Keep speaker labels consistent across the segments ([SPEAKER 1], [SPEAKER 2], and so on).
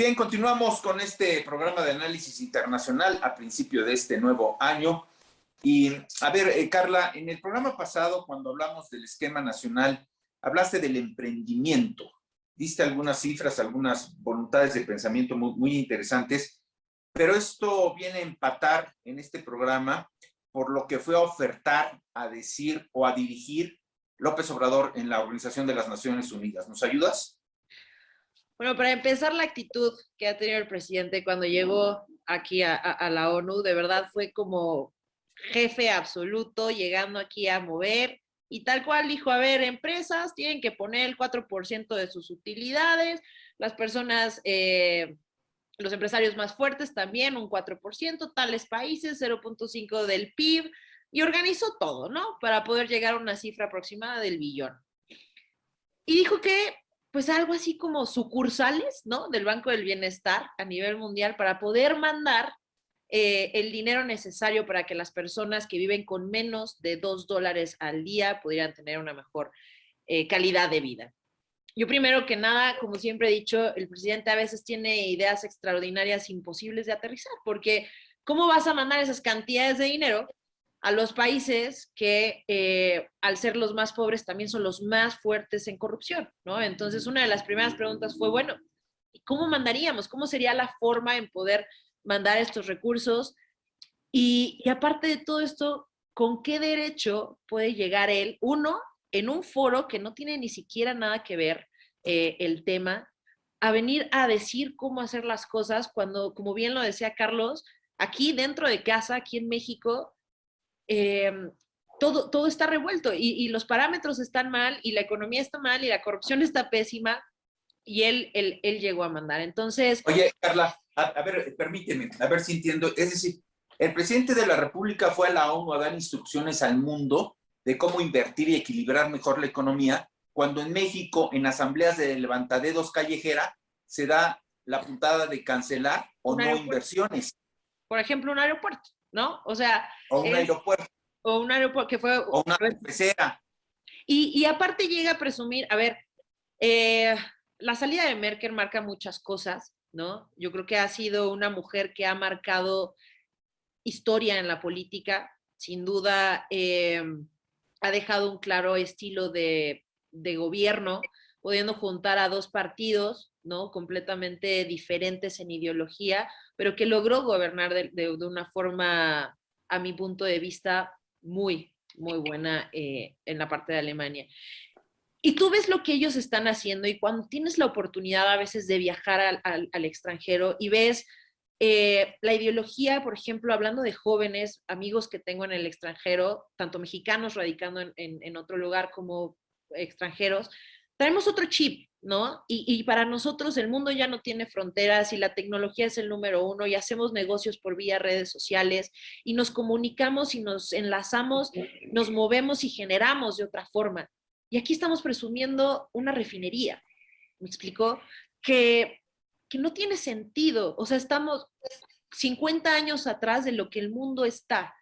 [SPEAKER 1] Bien, continuamos con este programa de análisis internacional a principio de este nuevo año. Y a ver, Carla, en el programa pasado, cuando hablamos del esquema nacional, hablaste del emprendimiento. Diste algunas cifras, algunas voluntades de pensamiento muy interesantes, pero esto viene a empatar en este programa por lo que fue a ofertar, a decir o a dirigir López Obrador en la Organización de las Naciones Unidas. ¿Nos ayudas?
[SPEAKER 2] Bueno, para empezar, la actitud que ha tenido el presidente cuando llegó aquí a la ONU, de verdad fue como jefe absoluto, llegando aquí a mover, y tal cual dijo, a ver, empresas tienen que poner el 4% de sus utilidades, las personas, los empresarios más fuertes también, un 4%, tales países, 0.5 del PIB, y organizó todo, ¿no? Para poder llegar a una cifra aproximada del billón. Y dijo que pues algo así como sucursales, ¿no? Del Banco del Bienestar a nivel mundial para poder mandar el dinero necesario para que las personas que viven con menos de $2 al día pudieran tener una mejor calidad de vida. Yo primero que nada, como siempre he dicho, el presidente a veces tiene ideas extraordinarias imposibles de aterrizar, porque ¿cómo vas a mandar esas cantidades de dinero a los países que al ser los más pobres también son los más fuertes en corrupción, ¿no? Entonces una de las primeras preguntas fue, bueno, ¿cómo mandaríamos? ¿Cómo sería la forma en poder mandar estos recursos? Y aparte de todo esto, ¿con qué derecho puede llegar él, uno, en un foro que no tiene ni siquiera nada que ver el tema, a venir a decir cómo hacer las cosas cuando, como bien lo decía Carlos, aquí dentro de casa, aquí en México, eh, todo está revuelto y los parámetros están mal y la economía está mal y la corrupción está pésima y él llegó a mandar. Entonces...
[SPEAKER 1] Oye, Carla, a ver, permíteme, a ver si entiendo. Es decir, el presidente de la República fue a la ONU a dar instrucciones al mundo de cómo invertir y equilibrar mejor la economía, cuando en México, en asambleas de levantaderos callejera, se da la puntada de cancelar o no inversiones.
[SPEAKER 2] Por ejemplo, un aeropuerto, ¿no? O sea,
[SPEAKER 1] o un aeropuerto.
[SPEAKER 2] O un aeropuerto que fue...
[SPEAKER 1] O una pecera.
[SPEAKER 2] Y aparte llega a presumir, a ver, la salida de Merkel marca muchas cosas, ¿no? Yo creo que ha sido una mujer que ha marcado historia en la política, sin duda ha dejado un claro estilo de gobierno, pudiendo juntar a dos partidos, ¿no? Completamente diferentes en ideología, pero que logró gobernar de una forma, a mi punto de vista, muy buena en la parte de Alemania. Y tú ves lo que ellos están haciendo y cuando tienes la oportunidad a veces de viajar al extranjero y ves la ideología, por ejemplo, hablando de jóvenes, amigos que tengo en el extranjero, tanto mexicanos radicando en otro lugar como extranjeros, traemos otro chip, ¿no? Y para nosotros el mundo ya no tiene fronteras y la tecnología es el número uno y hacemos negocios por vía redes sociales y nos comunicamos y nos enlazamos, nos movemos y generamos de otra forma. Y aquí estamos presumiendo una refinería, ¿me explicó? Que no tiene sentido, o sea, estamos 50 años atrás de lo que el mundo está.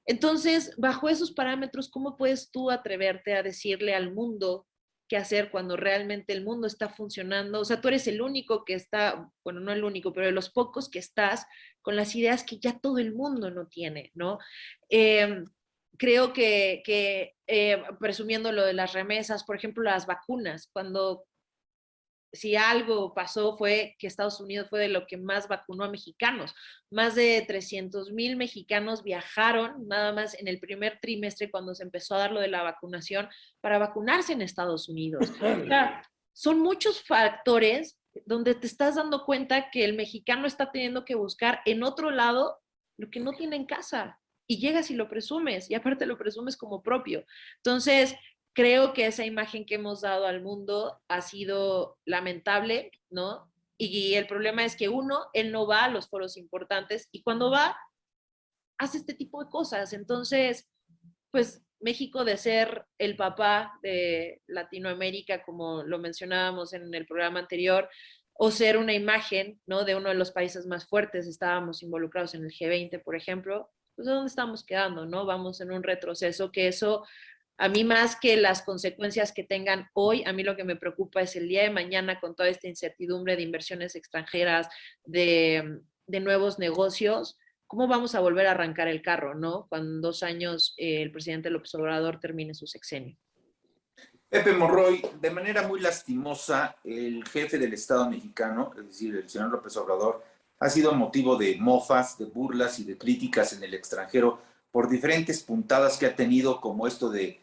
[SPEAKER 2] Entonces, bajo esos parámetros, ¿cómo puedes tú atreverte a decirle al mundo qué hacer cuando realmente el mundo está funcionando? O sea, tú eres el único que está, bueno, no el único, pero de los pocos que estás con las ideas que ya todo el mundo no tiene, ¿no? Creo que presumiendo lo de las remesas, por ejemplo, las vacunas, cuando si algo pasó fue que Estados Unidos fue de lo que más vacunó a mexicanos. Más de 300,000 mexicanos viajaron nada más en el primer trimestre cuando se empezó a dar lo de la vacunación para vacunarse en Estados Unidos. O sea, son muchos factores donde te estás dando cuenta que el mexicano está teniendo que buscar en otro lado lo que no tiene en casa. Y llegas y lo presumes, y aparte lo presumes como propio. Entonces, creo que esa imagen que hemos dado al mundo ha sido lamentable, ¿no? Y el problema es que uno, él no va a los foros importantes y cuando va, hace este tipo de cosas. Entonces, pues México de ser el papá de Latinoamérica, como lo mencionábamos en el programa anterior, o ser una imagen, ¿no? De uno de los países más fuertes, estábamos involucrados en el G20, por ejemplo, pues ¿a dónde estamos quedando, no? Vamos en un retroceso que eso A mí más que las consecuencias que tengan hoy, a mí lo que me preocupa es el día de mañana con toda esta incertidumbre de inversiones extranjeras, de nuevos negocios, ¿cómo vamos a volver a arrancar el carro, no? Cuando en 2 años el presidente López Obrador termine su sexenio.
[SPEAKER 1] Pepe Monroy, de manera muy lastimosa, el jefe del Estado mexicano, es decir, el señor López Obrador, ha sido motivo de mofas, de burlas y de críticas en el extranjero por diferentes puntadas que ha tenido, como esto de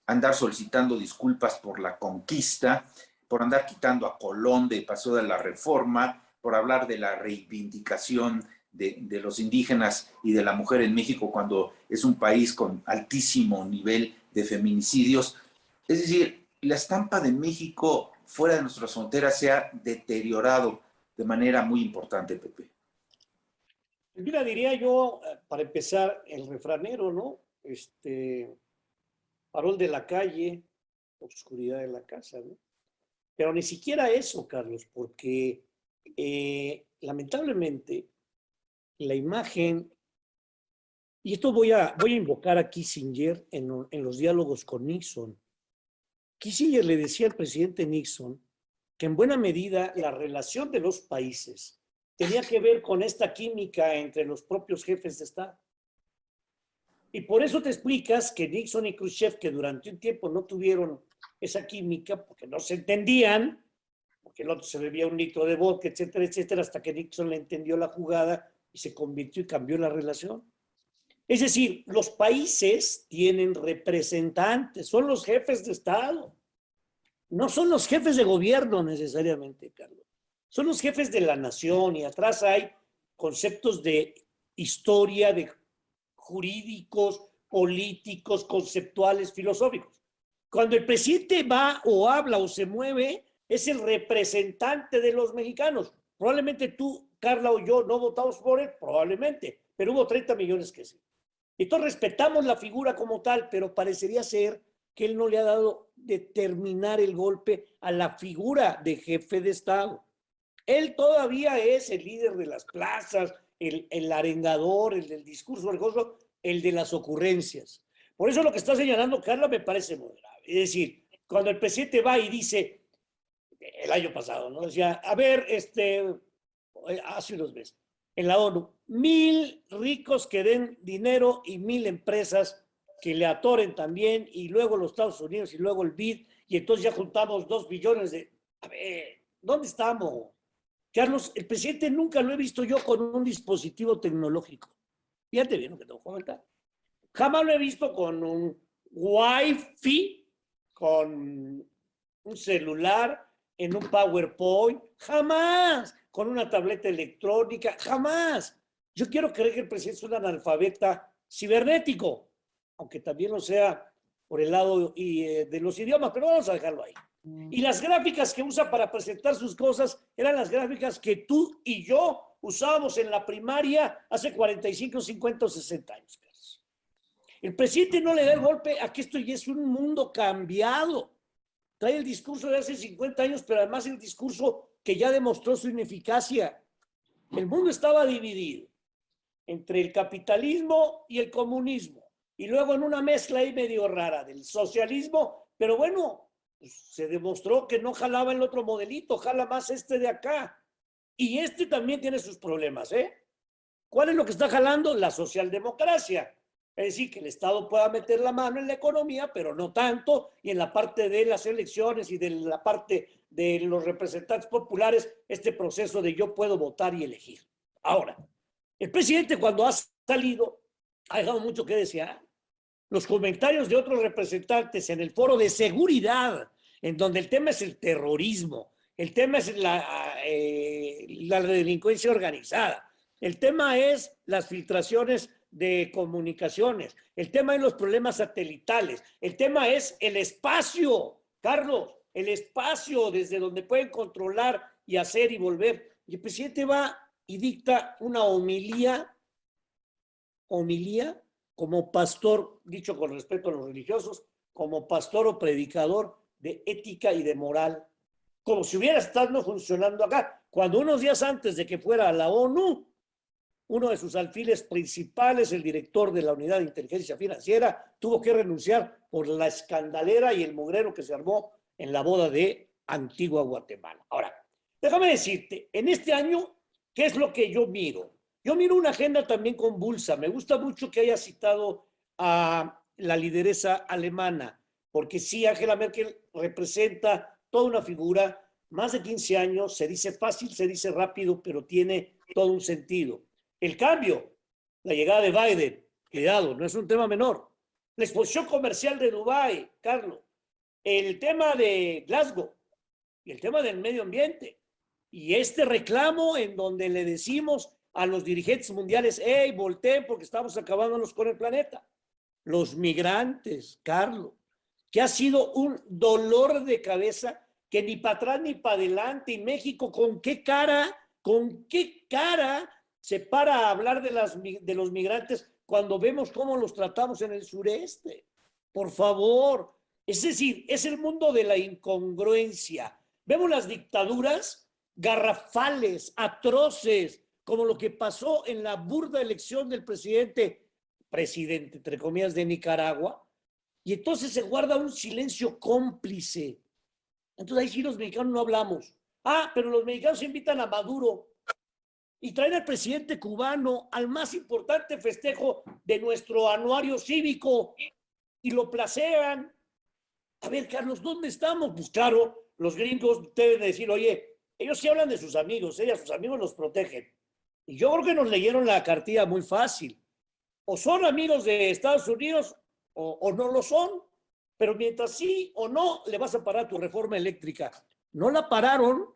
[SPEAKER 1] andar solicitando disculpas por la conquista, por andar quitando a Colón de Paso de la Reforma, por hablar de la reivindicación de los indígenas y de la mujer en México cuando es un país con altísimo nivel de feminicidios. Es decir, la estampa de México fuera de nuestras fronteras se ha deteriorado de manera muy importante, Pepe.
[SPEAKER 3] Mira, diría yo, para empezar, el refranero, ¿no? Farol de la calle, oscuridad de la casa, ¿no? Pero ni siquiera eso, Carlos, porque lamentablemente la imagen, y esto voy a invocar a Kissinger en los diálogos con Nixon. Kissinger le decía al presidente Nixon que en buena medida la relación de los países tenía que ver con esta química entre los propios jefes de Estado. Y por eso te explicas que Nixon y Khrushchev, que durante un tiempo no tuvieron esa química, porque no se entendían, porque el otro se bebía un litro de vodka, etcétera, etcétera, hasta que Nixon le entendió la jugada y se convirtió y cambió la relación. Es decir, los países tienen representantes, son los jefes de Estado. No son los jefes de gobierno necesariamente, Carlos. Son los jefes de la nación y atrás hay conceptos de historia, de jurídicos, políticos, conceptuales, filosóficos. Cuando el presidente va o habla o se mueve, es el representante de los mexicanos. Probablemente tú, Carla o yo no votamos por él, probablemente, pero hubo 30 millones que sí. Entonces respetamos la figura como tal, pero parecería ser que él no le ha dado de terminar el golpe a la figura de jefe de Estado. Él todavía es el líder de las plazas, el arengador, el del discurso vergonzoso, el de las ocurrencias. Por eso lo que está señalando Carla me parece muy grave. Es decir, cuando el presidente va y dice, el año pasado, ¿no? Decía, a ver, hace unos meses, en la ONU, 1,000 ricos que den dinero y 1,000 empresas que le atoren también, y luego los Estados Unidos y luego el BID, y entonces ya juntamos 2 billones de... A ver, ¿dónde estamos? Carlos, el presidente nunca lo he visto yo con un dispositivo tecnológico. Fíjate bien lo que tengo que comentar. Jamás lo he visto con un Wi-Fi, con un celular, en un PowerPoint, jamás, con una tableta electrónica, jamás. Yo quiero creer que el presidente es un analfabeta cibernético, aunque también lo sea por el lado de los idiomas, pero vamos a dejarlo ahí. Y las gráficas que usa para presentar sus cosas eran las gráficas que tú y yo usábamos en la primaria hace 45, 50 o 60 años. El presidente no le da el golpe a que esto ya es un mundo cambiado. Trae el discurso de hace 50 años, pero además el discurso que ya demostró su ineficacia. El mundo estaba dividido entre el capitalismo y el comunismo, y luego en una mezcla ahí medio rara del socialismo, pero bueno, pues se demostró que no jalaba el otro modelito, jala más este de acá. Y este también tiene sus problemas, ¿eh? ¿Cuál es lo que está jalando? La socialdemocracia. Es decir, que el Estado pueda meter la mano en la economía, pero no tanto, y en la parte de las elecciones y de la parte de los representantes populares, este proceso de yo puedo votar y elegir. Ahora, el presidente cuando ha salido ha dejado mucho que desear. Los comentarios de otros representantes en el foro de seguridad, en donde el tema es el terrorismo, el tema es la delincuencia organizada, el tema es las filtraciones de comunicaciones, el tema es los problemas satelitales, el tema es el espacio, Carlos, el espacio desde donde pueden controlar y hacer y volver. Y el presidente va y dicta una homilía como pastor, dicho con respeto a los religiosos, como pastor o predicador de ética y de moral, como si hubiera estado funcionando acá, cuando unos días antes de que fuera a la ONU, uno de sus alfiles principales, el director de la Unidad de Inteligencia Financiera, tuvo que renunciar por la escandalera y el mugrero que se armó en la boda de Antigua Guatemala. Ahora, déjame decirte, en este año, ¿qué es lo que yo miro? Yo miro una agenda también convulsa. Me gusta mucho que haya citado a la lideresa alemana, porque sí, Angela Merkel representa toda una figura, más de 15 años, se dice fácil, se dice rápido, pero tiene todo un sentido. El cambio, la llegada de Biden, cuidado, no es un tema menor. La exposición comercial de Dubái, Carlos, el tema de Glasgow y el tema del medio ambiente. Y este reclamo en donde le decimos a los dirigentes mundiales, hey, volteen porque estamos acabándonos con el planeta. Los migrantes, Carlos, que ha sido un dolor de cabeza que ni para atrás ni para adelante. Y México, con qué cara se para a hablar de los migrantes cuando vemos cómo los tratamos en el sureste? Por favor. Es decir, es el mundo de la incongruencia. Vemos las dictaduras garrafales, atroces, como lo que pasó en la burda elección del presidente, entre comillas, de Nicaragua, y entonces se guarda un silencio cómplice. Entonces ahí sí los mexicanos no hablamos. Ah, pero los mexicanos invitan a Maduro y traen al presidente cubano al más importante festejo de nuestro anuario cívico y lo placean. A ver, Carlos, ¿dónde estamos? Pues claro, los gringos deben decir, oye, ellos sí hablan de sus amigos, sus amigos los protegen. Y yo creo que nos leyeron la cartilla muy fácil. O son amigos de Estados Unidos o no lo son. Pero mientras sí o no, le vas a parar tu reforma eléctrica. No la pararon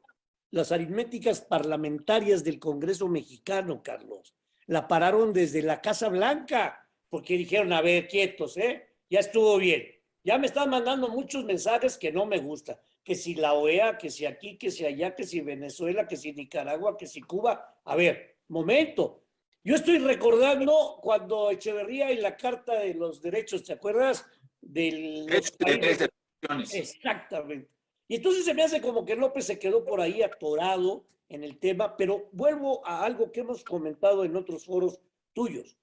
[SPEAKER 3] las aritméticas parlamentarias del Congreso mexicano, Carlos. La pararon desde la Casa Blanca, porque dijeron, a ver, quietos, ya estuvo bien. Ya me están mandando muchos mensajes que no me gustan. Que si la OEA, que si aquí, que si allá, que si Venezuela, que si Nicaragua, que si Cuba. A ver, momento. Yo estoy recordando cuando Echeverría y la Carta de los Derechos, ¿te acuerdas? De los países. Exactamente. Y entonces se me hace como que López se quedó por ahí atorado en el tema, pero vuelvo a algo que hemos comentado en otros foros tuyos.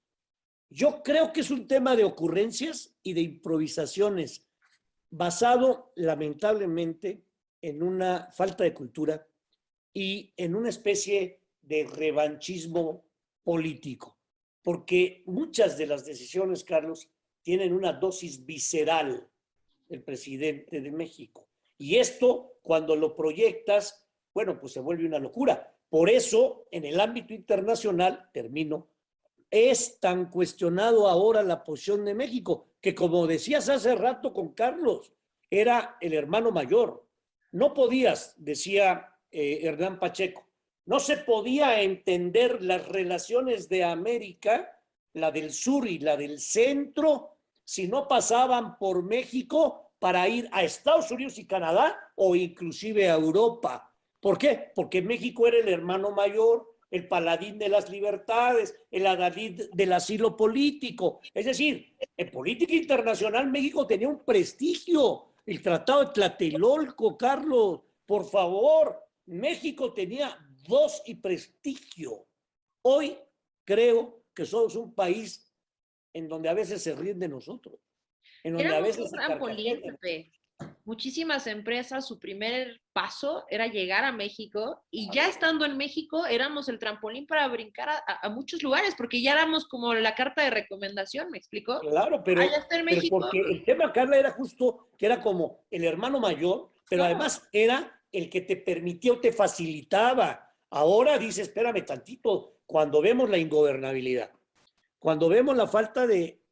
[SPEAKER 3] Yo creo que es un tema de ocurrencias y de improvisaciones, basado lamentablemente en una falta de cultura y en una especie de revanchismo político, porque muchas de las decisiones, Carlos, tienen una dosis visceral del presidente de México. Y esto, cuando lo proyectas, bueno, pues se vuelve una locura. Por eso, en el ámbito internacional, termino, es tan cuestionado ahora la posición de México, que como decías hace rato con Carlos, era el hermano mayor. No podías, decía Hernán Pacheco, no se podía entender las relaciones de América, la del sur y la del centro, si no pasaban por México para ir a Estados Unidos y Canadá o inclusive a Europa. ¿Por qué? Porque México era el hermano mayor, el paladín de las libertades, el adalid del asilo político. Es decir, en política internacional México tenía un prestigio. El Tratado de Tlatelolco, Carlos, por favor, México tenía voz y prestigio. Hoy creo que somos un país en donde a veces se ríen de nosotros. En donde a veces
[SPEAKER 2] un trampolín, Pepe. Muchísimas empresas, su primer paso era llegar a México y ya estando en México éramos el trampolín para brincar a muchos lugares porque ya éramos como la carta de recomendación, ¿me explico?
[SPEAKER 3] Claro, pero porque el tema, Carla, era justo que era como el hermano mayor, pero además era el que te permitía o te facilitaba. Ahora dice, espérame tantito, cuando vemos la ingobernabilidad, cuando vemos la falta de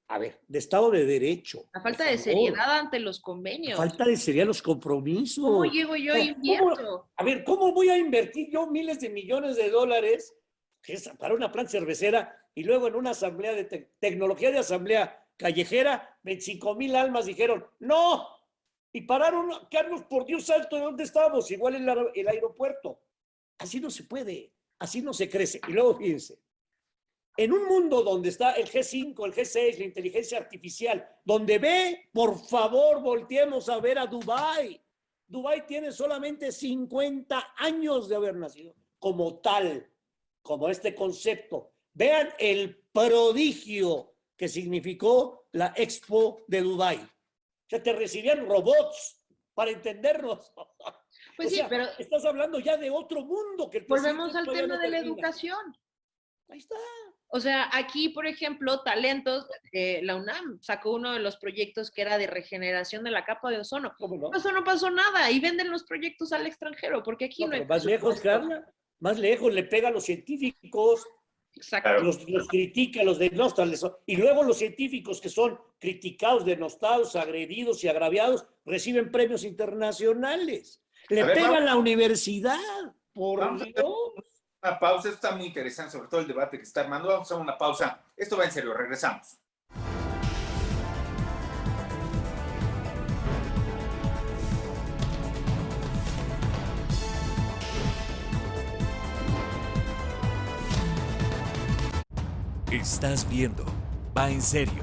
[SPEAKER 3] Estado de Derecho.
[SPEAKER 2] La falta de seriedad ante los convenios.
[SPEAKER 3] La falta de seriedad, los compromisos.
[SPEAKER 2] ¿Cómo llego yo e invierto?
[SPEAKER 3] ¿Cómo voy a invertir yo miles de millones de dólares para una planta cervecera y luego en una asamblea de tecnología de asamblea callejera, 25,000 almas dijeron, ¡no! Y pararon, Carlos, por Dios santo, ¿de dónde estamos? Igual el aeropuerto. Así no se puede, así no se crece. Y luego fíjense, en un mundo donde está el G5, el G6, la inteligencia artificial, donde por favor, volteemos a ver a Dubái. Dubái tiene solamente 50 años de haber nacido como tal, como este concepto. Vean el prodigio que significó la Expo de Dubái. O sea, te recibían robots para entendernos.
[SPEAKER 2] Pues
[SPEAKER 3] O
[SPEAKER 2] sí,
[SPEAKER 3] sea,
[SPEAKER 2] pero
[SPEAKER 3] estás hablando ya de otro mundo que el
[SPEAKER 2] volvemos
[SPEAKER 3] presidente
[SPEAKER 2] al
[SPEAKER 3] todavía
[SPEAKER 2] tema
[SPEAKER 3] no
[SPEAKER 2] de la
[SPEAKER 3] termina.
[SPEAKER 2] educación.
[SPEAKER 3] Ahí está.
[SPEAKER 2] O sea, aquí, por ejemplo, talentos, la UNAM sacó uno de los proyectos que era de regeneración de la capa de ozono.
[SPEAKER 3] ¿Cómo no?
[SPEAKER 2] Eso no pasó nada y venden los proyectos al extranjero porque aquí
[SPEAKER 3] No,
[SPEAKER 2] no hay
[SPEAKER 3] pero más lejos,
[SPEAKER 2] presupuesto.
[SPEAKER 3] Carla, más lejos, le pega a los científicos,
[SPEAKER 2] Exacto.
[SPEAKER 3] los critica, los denostan, y luego los científicos que son criticados, denostados, agredidos y agraviados, reciben premios internacionales. Le
[SPEAKER 1] A ver,
[SPEAKER 3] pega a
[SPEAKER 1] vamos,
[SPEAKER 3] la universidad, por
[SPEAKER 1] vamos a hacer
[SPEAKER 3] Dios.
[SPEAKER 1] una pausa. Esto está muy interesante, sobre todo el debate que está armando. Vamos a hacer una pausa. Esto va en serio, regresamos.
[SPEAKER 4] Estás viendo Va en Serio.